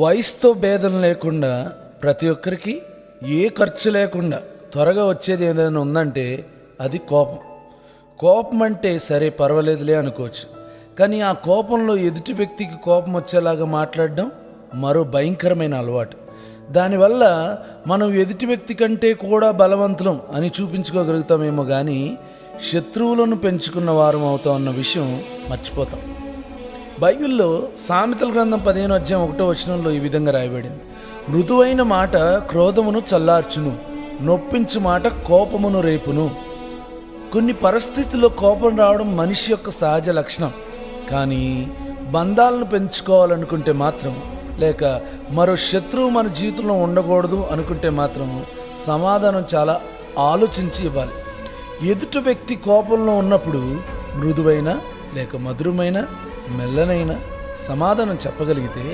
వయసుతో భేదం లేకుండా ప్రతి ఒక్కరికి ఏ ఖర్చు లేకుండా త్వరగా వచ్చేది ఏదైనా ఉందంటే అది కోపం. కోపం అంటే సరే పర్వాలేదులే అనుకోవచ్చు, కానీ ఆ కోపంలో ఎదుటి వ్యక్తికి కోపం వచ్చేలాగా మాట్లాడడం మరో భయంకరమైన అలవాటు. దానివల్ల మనం ఎదుటి వ్యక్తి కంటే కూడా బలవంతులం అని చూపించుకోగలుగుతామేమో కానీ శత్రువులను పెంచుకున్న వారం అవుతాం అన్న విషయం మర్చిపోతాం. బైబిల్లో సామెతల గ్రంథం 15:1 ఈ విధంగా రాయబడింది: మృదువైన మాట క్రోధమును చల్లార్చును, నొప్పించు మాట కోపమును రేపును. కొన్ని పరిస్థితుల్లో కోపం రావడం మనిషి యొక్క సహజ లక్షణం, కానీ బంధాలను పెంచుకోవాలనుకుంటే మాత్రం, లేక మరో శత్రువు మన జీవితంలో ఉండకూడదు అనుకుంటే మాత్రం సమాధానం చాలా ఆలోచించి ఇవ్వాలి. ఎదుటి వ్యక్తి కోపంలో ఉన్నప్పుడు మృదువైన లేక మధురమైన మెల్లనైన సమాధానం చెప్పగలిగితే,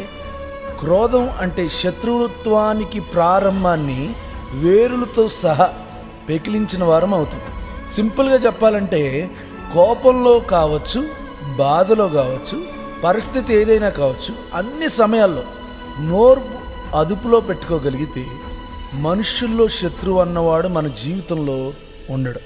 క్రోధం అంటే శత్రుత్వానికి ప్రారంభాన్ని వేరులతో సహా పెకిలించిన వారం అవుతుంది. సింపుల్గా చెప్పాలంటే కోపంలో కావచ్చు, బాధలో కావచ్చు, పరిస్థితి ఏదైనా కావచ్చు, అన్ని సమయాల్లో నోరు అదుపులో పెట్టుకోగలిగితే మనుషుల్లో శత్రువు అన్నవాడు మన జీవితంలో ఉండడు.